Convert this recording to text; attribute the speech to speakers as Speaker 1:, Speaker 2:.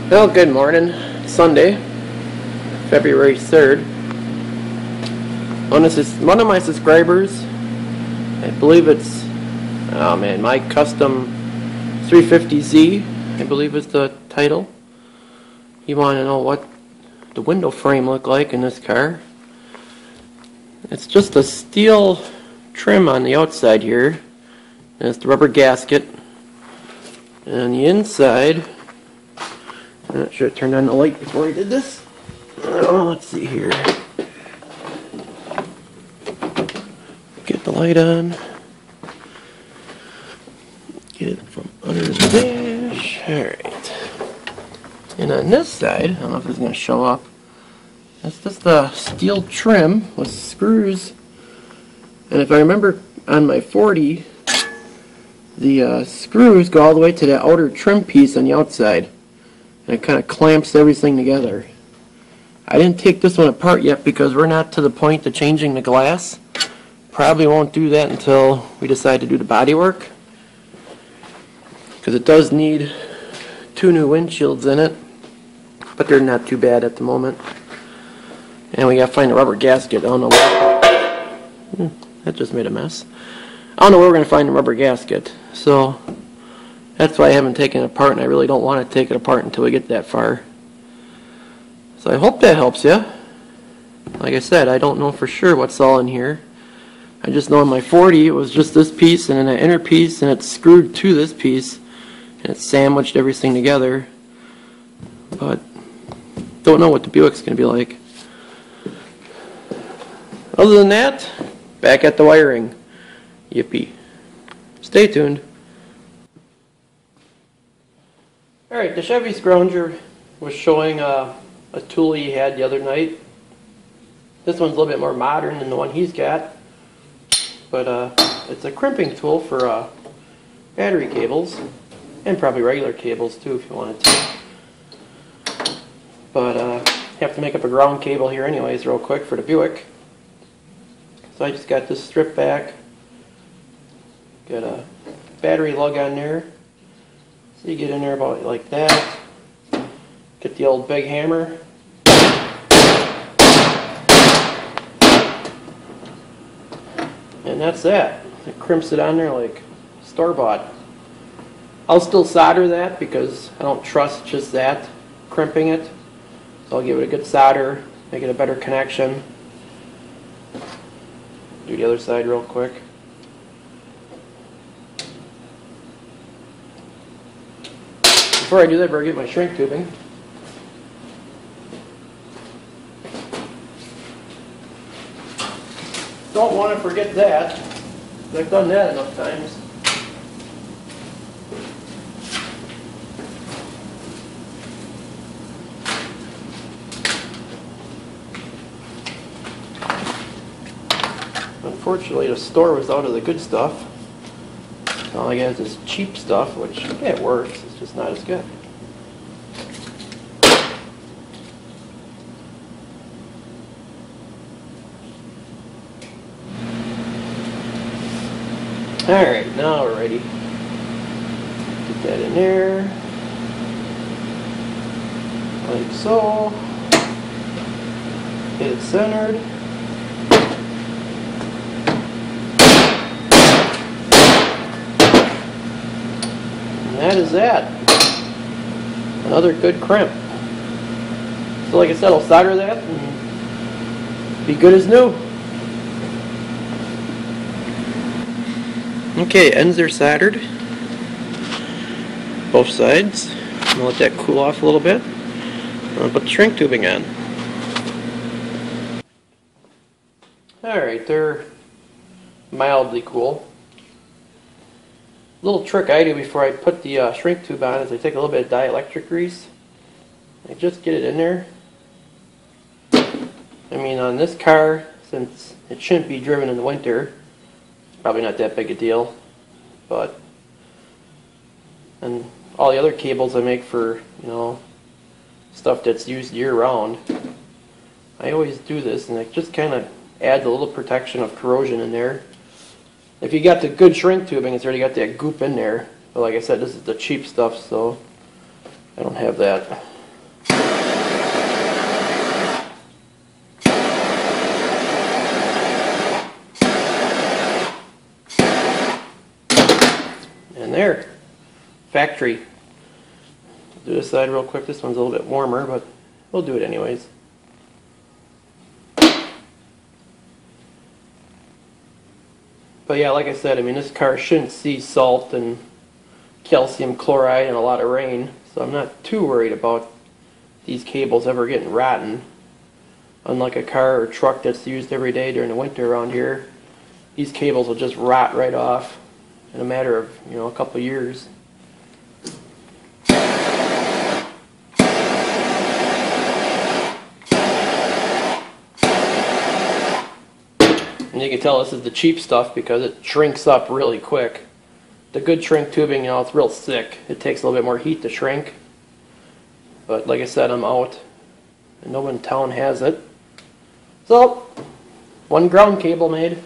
Speaker 1: Well, good morning. Sunday, February 3rd. One of my subscribers, I believe it's, oh man, my custom 350Z, I believe is the title. You want to know what the window frame looked like in this car. It's just a steel trim on the outside here. And it's the rubber gasket. And on the inside, I'm not sure I turned on the light before I did this. Oh, let's see here. Get the light on. Get it from under the dash. Alright. And on this side, I don't know if it's going to show up. That's just a steel trim with screws. And if I remember on my 40, the screws go all the way to that outer trim piece on the outside. And it kind of clamps everything together. I didn't take this one apart yet because we're not to the point of changing the glass. Probably won't do that until we decide to do the body work. Because it does need 2 new windshields in it. But they're not too bad at the moment. And we gotta find a rubber gasket. I don't know where. That just made a mess. I don't know where we're gonna find the rubber gasket. So that's why I haven't taken it apart, and I really don't want to take it apart until we get that far. So I hope that helps you. Like I said, I don't know for sure what's all in here. I just know on my 40 it was just this piece and then that inner piece, and it's screwed to this piece, and it's sandwiched everything together. But don't know what the Buick's going to be like. Other than that, back at the wiring. Yippee. Stay tuned. Alright, the Chevy Scrounger was showing a tool he had the other night. This one's a little bit more modern than the one he's got. But it's a crimping tool for battery cables. And probably regular cables too if you wanted to. But you have to make up a ground cable here anyways real quick for the Buick. So I just got this strip back. Got a battery lug on there. So you get in there about like that. Get the old big hammer. And that's that. It crimps it on there like store-bought. I'll still solder that because I don't trust just that crimping it. So I'll give it a good solder, make it a better connection. Do the other side real quick. Before I do that, I better get my shrink tubing. Don't want to forget that. I've done that enough times. Unfortunately, the store was out of the good stuff. All I got is this cheap stuff, which, yeah, it works. It's just not as good. Alright, now we're ready. Get that in there. Like so. Get it centered. And that is that. Another good crimp. So like I said, I'll solder that and be good as new. Okay, ends are soldered. Both sides. I'm going to let that cool off a little bit. I'll put the shrink tubing on. Alright, they're mildly cool. Little trick I do before I put the shrink tube on is I take a little bit of dielectric grease. I just get it in there. I mean, on this car, since it shouldn't be driven in the winter, it's probably not that big a deal. But, and all the other cables I make for, you know, stuff that's used year-round, I always do this, and it just kind of adds a little protection of corrosion in there. If you got the good shrink tubing, it's already got that goop in there. But like I said, this is the cheap stuff, so I don't have that. there. Factory. Do this side real quick. This one's a little bit warmer, but we'll do it anyways. But yeah, like I said, I mean, this car shouldn't see salt and calcium chloride and a lot of rain, so I'm not too worried about these cables ever getting rotten. Unlike a car or truck that's used every day during the winter around here, these cables will just rot right off in a matter of, you know, a couple years. And you can tell this is the cheap stuff because it shrinks up really quick. The good shrink tubing, you know, it's real thick. It takes a little bit more heat to shrink. But like I said, I'm out. And no one in town has it. So, one ground cable made.